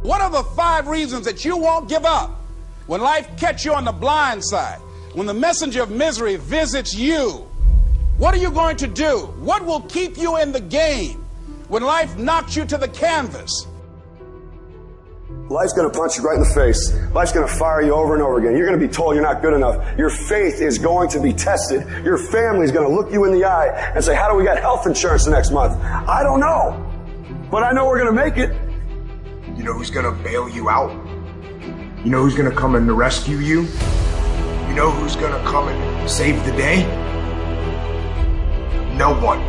What are the 5 reasons that you won't give up when life catches you on the blind side? When the messenger of misery visits you, what are you going to do? What will keep you in the game when life knocks you to the canvas? Life's going to punch you right in the face. Life's going to fire you over and over again. You're going to be told you're not good enough. Your faith is going to be tested. Your family's going to look you in the eye and say, how do we get health insurance the next month? I don't know. But I know we're going to make it. You know who's going to bail you out? You know who's going to come and rescue you? You know who's going to come and save the day? No one.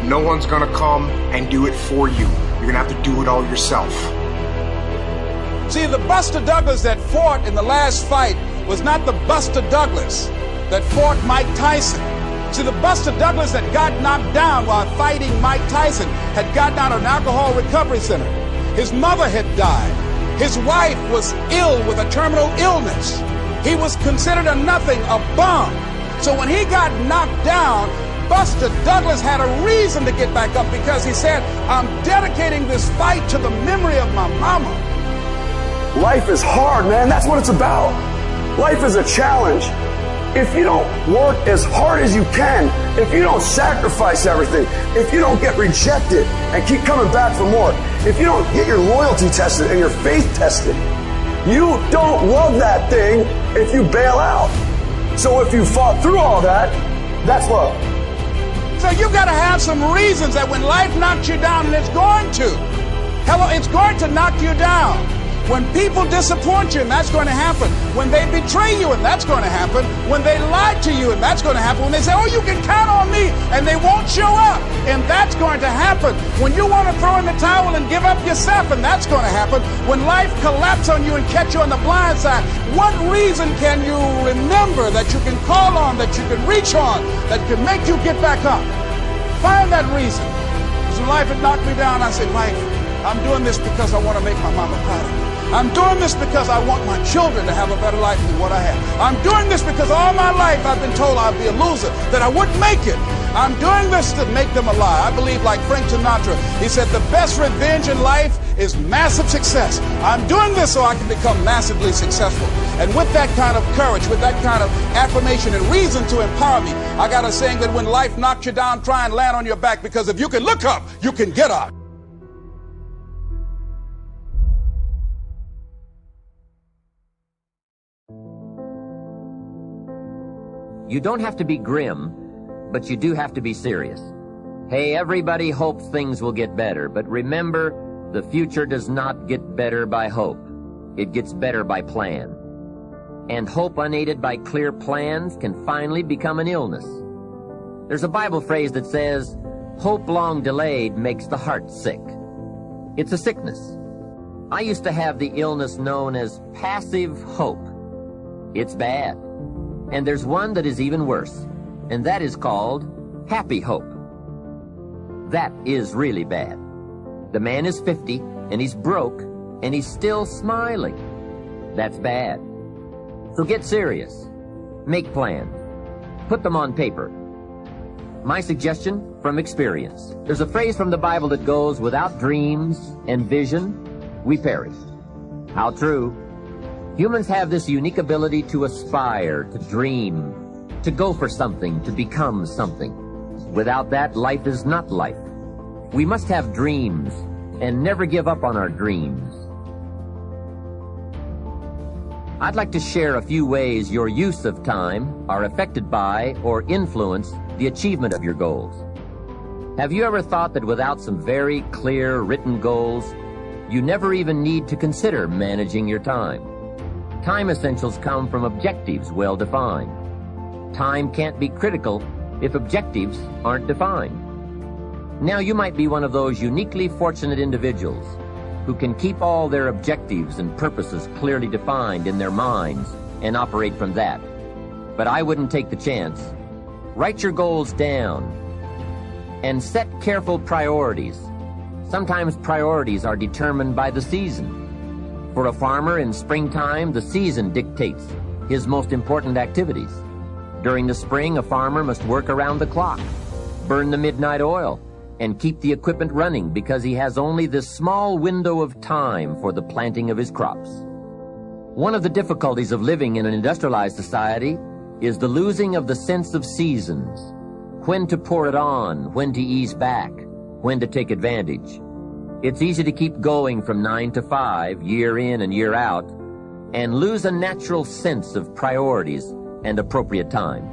No one's going to come and do it for you. You're going to have to do it all yourself. See, the Buster Douglas that fought in the last fight was not the Buster Douglas that fought Mike Tyson. See, the Buster Douglas that got knocked down while fighting Mike Tyson had gotten out of an alcohol recovery center. His mother had died. His wife was ill with a terminal illness. He was considered a nothing, a bum. So when he got knocked down, Buster Douglas had a reason to get back up because he said, I'm dedicating this fight to the memory of my mama. Life is hard, man. That's what it's about. Life is a challenge. If you don't work as hard as you can, if you don't sacrifice everything, if you don't get rejected and keep coming back for more, if you don't get your loyalty tested and your faith tested, you don't love that thing if you bail out. So if you fought through all that, that's love. So you've got to have some reasons that when life knocks you down, and it's going to. Hello, it's going to knock you down. When people disappoint you, and that's going to happen. When they betray you, and that's going to happen. When they lie to you, and that's going to happen. When they say, oh, you can count on me, and they won't show up, and that's going to happen. When you want to throw in the towel and give up yourself, and that's going to happen. When life collapses on you and catch you on the blind side, what reason can you remember that you can call on, that you can reach on, that can make you get back up? Find that reason. Because when life had knocked me down, I said, life, I'm doing this because I want to make my mama proud of me. I'm doing this because I want my children to have a better life than what I have. I'm doing this because all my life I've been told I'd be a loser, that I wouldn't make it. I'm doing this to make them a lie. I believe, like Frank Sinatra, he said, the best revenge in life is massive success. I'm doing this so I can become massively successful. And with that kind of courage, with that kind of affirmation and reason to empower me, I got a saying that when life knocks you down, try and land on your back, because if you can look up, you can get up. You don't have to be grim, but you do have to be serious. Hey, everybody hopes things will get better, but remember, the future does not get better by hope. It gets better by plan. And hope unaided by clear plans can finally become an illness. There's a Bible phrase that says, hope long delayed makes the heart sick. It's a sickness. I used to have the illness known as passive hope. It's bad. And there's one that is even worse, and that is called happy hope. That is really bad. The man is 50, and he's broke, and he's still smiling. That's bad. So get serious. Make plans. Put them on paper. My suggestion from experience. There's a phrase from the Bible that goes, without dreams and vision, we perish. How true. Humans have this unique ability to aspire, to dream, to go for something, to become something. Without that, life is not life. We must have dreams and never give up on our dreams. I'd like to share a few ways your use of time are affected by or influence the achievement of your goals. Have you ever thought that without some very clear written goals, you never even need to consider managing your time? Time essentials come from objectives well defined. Time can't be critical if objectives aren't defined. Now you might be one of those uniquely fortunate individuals who can keep all their objectives and purposes clearly defined in their minds and operate from that. But I wouldn't take the chance. Write your goals down and set careful priorities. Sometimes priorities are determined by the season. For a farmer in springtime, the season dictates his most important activities. During the spring, a farmer must work around the clock, burn the midnight oil, and keep the equipment running because he has only this small window of time for the planting of his crops. One of the difficulties of living in an industrialized society is the losing of the sense of seasons. When to pour it on, when to ease back, when to take advantage. It's easy to keep going from 9 to 5, year in and year out, and lose a natural sense of priorities and appropriate time.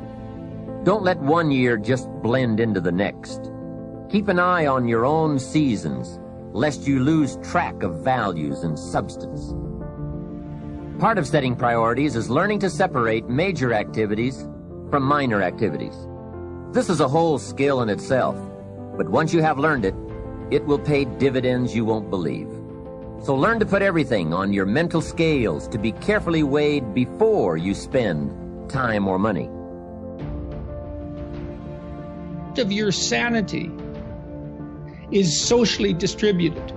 Don't let one year just blend into the next. Keep an eye on your own seasons, lest you lose track of values and substance. Part of setting priorities is learning to separate major activities from minor activities. This is a whole skill in itself, but once you have learned it, it will pay dividends you won't believe. So learn to put everything on your mental scales to be carefully weighed before you spend time or money. Of your sanity is socially distributed.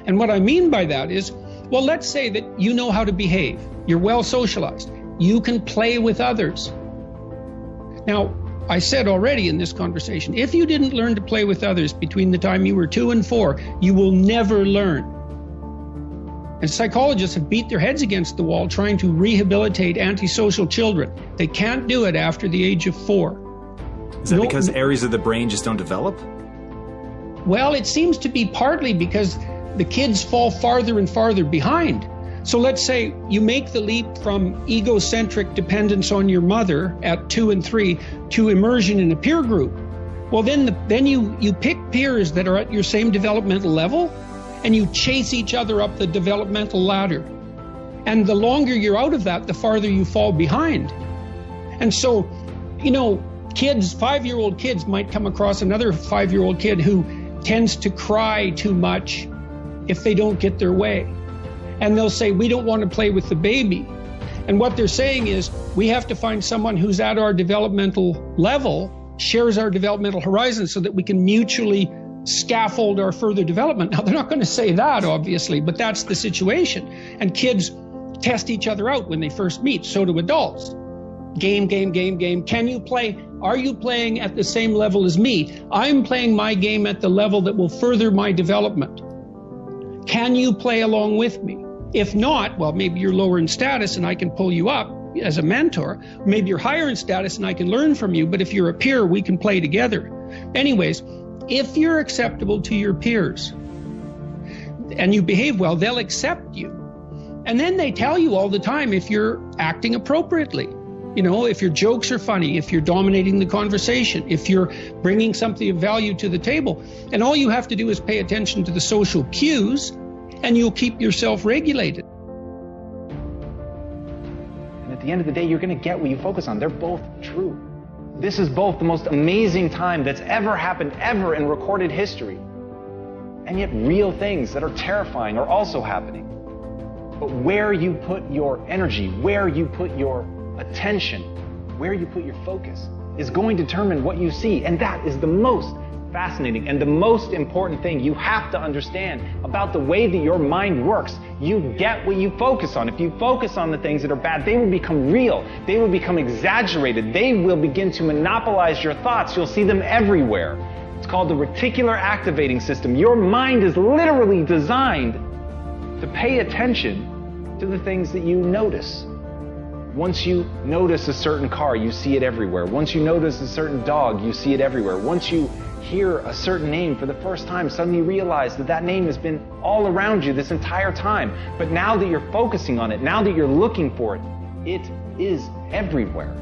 And what I mean by that is, well, let's say that you know how to behave. You're well socialized. You can play with others. Now, I said already in this conversation, if you didn't learn to play with others between the time you were 2 and 4, you will never learn. And psychologists have beat their heads against the wall trying to rehabilitate antisocial children. They can't do it after the age of 4. Is that because areas of the brain just don't develop? Well, it seems to be partly because the kids fall farther and farther behind. So let's say you make the leap from egocentric dependence on your mother at 2 and 3 to immersion in a peer group. Well, then you pick peers that are at your same developmental level, and you chase each other up the developmental ladder. And the longer you're out of that, the farther you fall behind. And so, kids, 5-year-old kids might come across another 5-year-old kid who tends to cry too much if they don't get their way. And they'll say, we don't want to play with the baby. And what they're saying is, we have to find someone who's at our developmental level, shares our developmental horizon, so that we can mutually scaffold our further development. Now, they're not going to say that, obviously, but that's the situation. And kids test each other out when they first meet. So do adults. Game. Can you play? Are you playing at the same level as me? I'm playing my game at the level that will further my development. Can you play along with me? If not, well, maybe you're lower in status and I can pull you up as a mentor. Maybe you're higher in status and I can learn from you. But if you're a peer, we can play together. Anyways, if you're acceptable to your peers and you behave well, they'll accept you. And then they tell you all the time if you're acting appropriately. If your jokes are funny, if you're dominating the conversation, if you're bringing something of value to the table. And all you have to do is pay attention to the social cues, and you'll keep yourself regulated. And at the end of the day, you're going to get what you focus on. They're both true. This is both the most amazing time that's ever happened, ever in recorded history. And yet real things that are terrifying are also happening. But where you put your energy, where you put your attention, where you put your focus, is going to determine what you see. And that is the most fascinating and the most important thing you have to understand about the way that your mind works. You get what you focus on. If you focus on the things that are bad, they will become real. They will become exaggerated. They will begin to monopolize your thoughts. You'll see them everywhere. It's called the reticular activating system. Your mind is literally designed to pay attention to the things that you notice. Once you notice a certain car, you see it everywhere. Once you notice a certain dog, you see it everywhere. Once you hear a certain name for the first time, suddenly you realize that that name has been all around you this entire time. But now that you're focusing on it, now that you're looking for it, it is everywhere.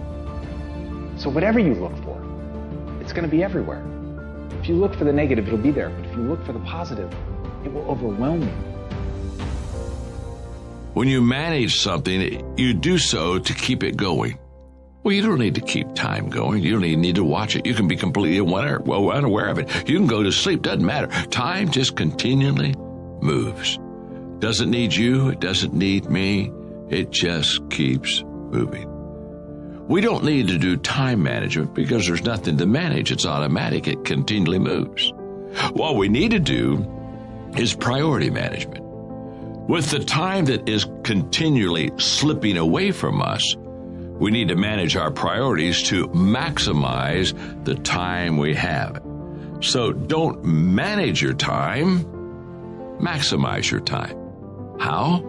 So whatever you look for, it's going to be everywhere. If you look for the negative, it'll be there. But if you look for the positive, it will overwhelm you. When you manage something, you do so to keep it going. Well, you don't need to keep time going. You don't even need to watch it. You can be completely unaware of it. You can go to sleep. Doesn't matter. Time just continually moves. Doesn't need you. It doesn't need me. It just keeps moving. We don't need to do time management because there's nothing to manage. It's automatic. It continually moves. What we need to do is priority management. With the time that is continually slipping away from us, we need to manage our priorities to maximize the time we have. So don't manage your time, maximize your time. How?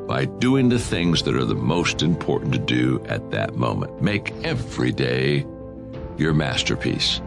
By doing the things that are the most important to do at that moment. Make every day your masterpiece.